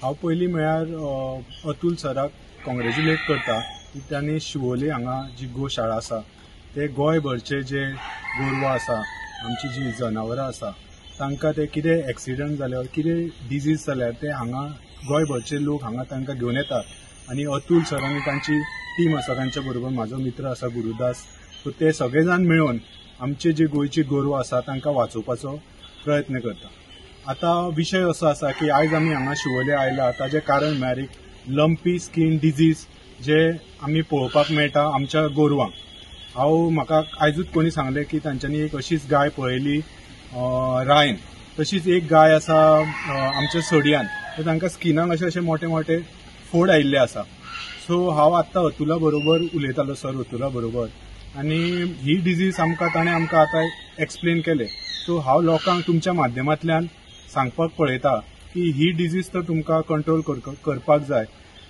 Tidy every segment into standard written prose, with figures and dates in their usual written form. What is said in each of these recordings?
हांव पयलीं म्हळ्यार अतुल सराक कॉंग्रेच्युलेट करता की तांणी शिवोले हांगा जी गोशाळा आसा ते गोंयभरचे जे गोरवां आसा आमची जी जनावरां आसा तांकां ते कितें एक्सिडंट जाल्यार कितें डिजीज जाल्यार ते हांगा गोंयभरचे लोक हांगा तांकां घेवन येतात आनी अतुल सर आनी तांची टीम आसा तांच्या बरोबर म्हाजो मित्र आसा गुरुदास सो ते सगळे जाण मेळून आमचे जे गोंयची गोरवां आसा तांकां वाचोवपाचो प्रयत्न करता. आतां विशय असो आसा की आयज आमी हांगा शिवोले आयला ताजें कारण म्हळ्यार एक लंपी स्कीन डिजीज जे आमी पळोवपाक मेळटा आमच्या गोरवांक. म्हाका आयजूच कोणी सांगलें की तांच्यांनी एक अशीच गाय पळयली रायन, तशीच एक गाय आसा आमच्या सड्यान, तर तांकां स्किनाक अशे अशे मोठे मोठे फोड आयिल्ले आसा. सो हांव आत्तां अतुला बरोबर उलयतालो, सर अतुला बरोबर, आनी ही डिजीज ताणें आमकां आतां एक्सप्लेन केलें. सो हांव लोकांक तुमच्या माध्यमांतल्यान सांगपाक पळयता की ही डिजीज तर तुमकां कंट्रोल करपाक जाय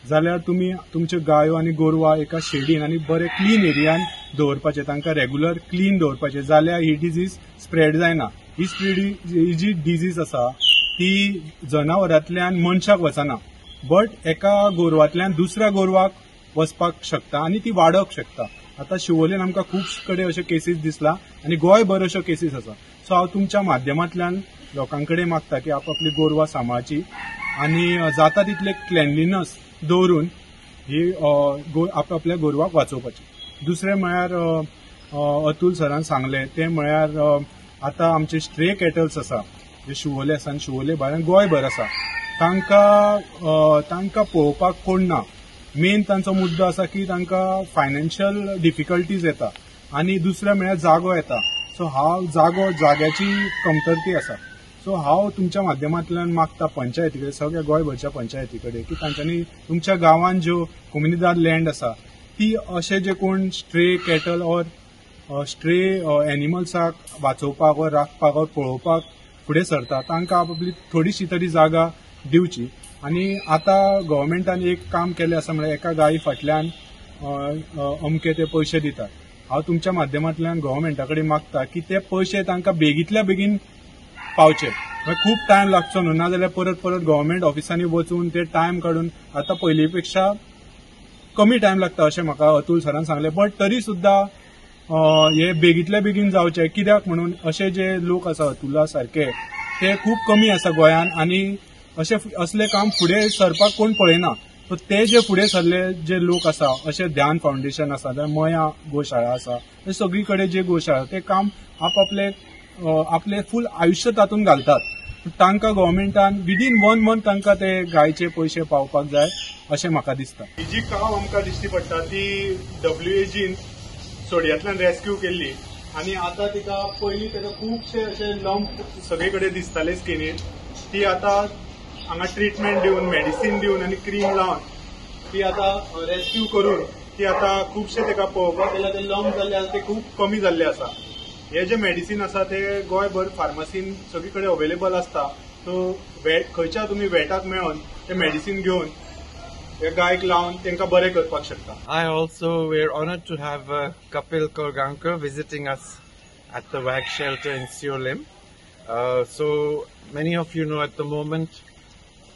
जाल्यार तुमी तुमच्यो गायो आनी गोरवां एका शेडीन आनी बरे क्लीन एरियान दवरपाचे, तांकां रेग्युलर क्लीन दवरपाचे, जाल्यार ही डिजीज स्प्रेड जायना. ही जी डिजीज आसा ती जनावरांतल्यान मनशाक वचना, बट एका गोरवांतल्यान दुसऱ्या गोरवाक वचपाक शकता आनी ती वाडोवंक शकता. आतां शिवोलेन आमकां खूब कडेन अशे केसीस दिसला आनी गोंयभर अश्यो केसीस आसा. सो हांव तुमच्या माध्यमांतल्यान लोकां कडेन मागता की आपापली गोरवां सांबाळची आनी जाता तितले क्लेनलीनस दवरून ही आपापल्या गोरवांक वाचोवपाची. दुसरें म्हळ्यार अतुल सरान सांगलें तें म्हळ्यार आतां आमचे स्ट्रे कॅटल्स आसा जे शिवोले आसा आनी शिवोले भायर गोंयभर आसा, तांकां पळोवपाक कोण ना. मेन तांचो मुद्दो आसा की तांकां फायनान्शियल डिफिकल्टीज येता आनी दुसरें म्हळ्यार जागो येता. सो जाग्याची कमतरती आसा. सो हांव तुमच्या माध्यमांतल्यान मागता पंचायती कडेन, सगळ्या गोंयभरच्या पंचायती कडेन, की तांच्यांनी तुमच्या गांवांत ज्यो कम्युनिदाद लँड आसा ती अशे जे कोण स्ट्रे कॅटल ऑर स्ट्रे एनिमल्साक वाचोवपाक वा राखपाक वा पळोवपाक फुडें सरता तांकां आपापली थोडीशी तरी जागा दिवची. आनी आतां गव्हर्मेंटान एक काम केलें आसा म्हळ्यार एका गायी फाटल्यान अमके ते पयशे दितात. हांव तुमच्या माध्यमांतल्यान गव्हर्मेंटा कडेन मागता की ते पयशे तांकां बेगींतल्या बेगीन पावचे, खूब टायम लागचो न्हू, नाजाल्यार परत गव्हर्मेंट ऑफिसांनी वचून ते टायम काडून आतां पयलीं पेक्षा कमी टायम लागता अशें म्हाका अतुल सरान सांगलें. बट तरी सुद्दां हे बेगींतल्या बेगीन जावचें, कित्याक म्हणून अशे जे लोक आसा अतुला सारके ते खूब कमी आसा गोंयान आनी असले काम फुडें सरपाक कोण पळयना. सो ते जे फुडें सरले जे लोक आसा, अशे ध्यान फावंडेशन आसा, मया गोशाळा आसा, हे सगळी कडेन जे गोशाळा ते काम आपले फूल आयुश्य तातूंत घालतात. तांकां गव्हर्मेंटान विदीन 1 मंथ तांकां ते गायचे पयशे पावपाक जाय अशें म्हाका दिसता. ही जी काव आमकां दिश्टी पडटा ती WAGन सोड्यांतल्यान रेस्क्यू केल्ली आनी आतां तिका पयलीं ताका खुबशे अशे लंप सगळे कडेन दिसताले स्किनीन. ती आतां हांगा ट्रिटमेंट दिवन, मेडिसीन दिवन आनी क्रीम लावन ती आतां रेस्क्यू करून ती आतां खुबशे ताका पळोवपाक गेल्यार ते लंप जाल्ले आसा ते खूब कमी जाल्ले आसा. हे जे मेडिसीन आसा ते गोंयभर फार्मासीन सगळी कडेन अवेलेबल आसता. सो खंयच्या तुमी वेटाक मेळोन ते मेडिसीन घेवन हे गायक लावन तांकां बरें करपाक शकता. I also we're honored to have Kapil Korgankar visiting us at the WAG shelter in Seolim. So many of you know at the moment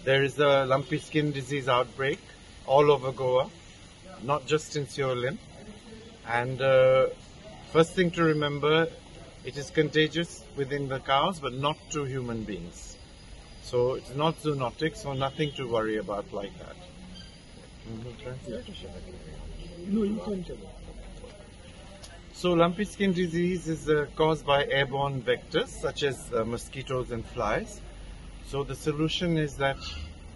there is a lumpy skin disease outbreak all over Goa, not just in Seolim. And first thing to remember, it is contagious within the cows but not to human beings. So it's not zoonotic, so nothing to worry about like that. So lumpy skin disease is caused by airborne vectors such as mosquitoes and flies. So the solution is that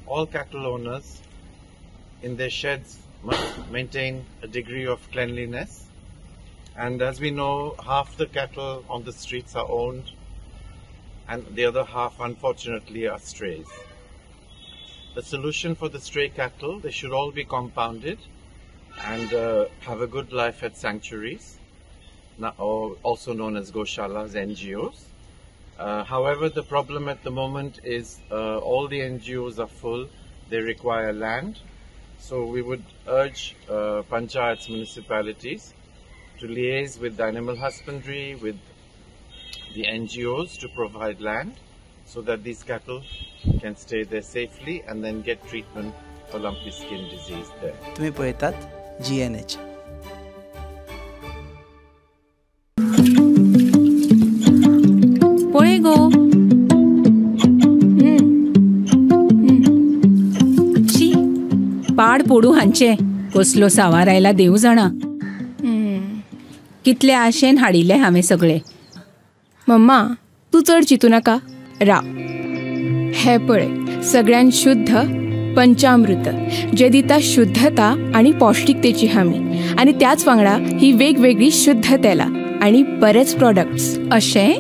all cattle owners in their sheds must maintain a degree of cleanliness. And as we know, half the cattle on the streets are owned and the other half, unfortunately, are strays. The solution for the stray cattle, they should all be compounded and have a good life at sanctuaries, also known as Goshalas, NGOs. However, the problem at the moment is all the NGOs are full, they require land. So we would urge panchayats, municipalities, to liaise with the animal husbandry, with the NGOs to provide land so that these cattle can stay there safely and then get treatment for lumpy skin disease there. तुम्ही पळयतात GNH. पळय गो. शी, पाड पोडू हांचे. कसलो सावार आयला देव जाणा. कितले आशेन हाडिल्ले हांवें सगळे. मम्मा तू चड चिंतू नाका. राव, हे पळय सगळ्यान शुद्ध पंचामृत जे दिता शुद्धता आणि पौष्टिकतेची हमी, आणि त्याच वांगडा ही वेगवेगळी शुद्ध तेला आणि बरेच प्रोडक्ट्स. अशें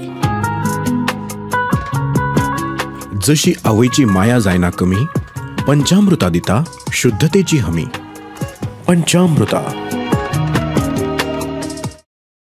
जशी आवयची माया जायना कमी, पंचामृता दिता शुद्धतेची हमी. पंचामृता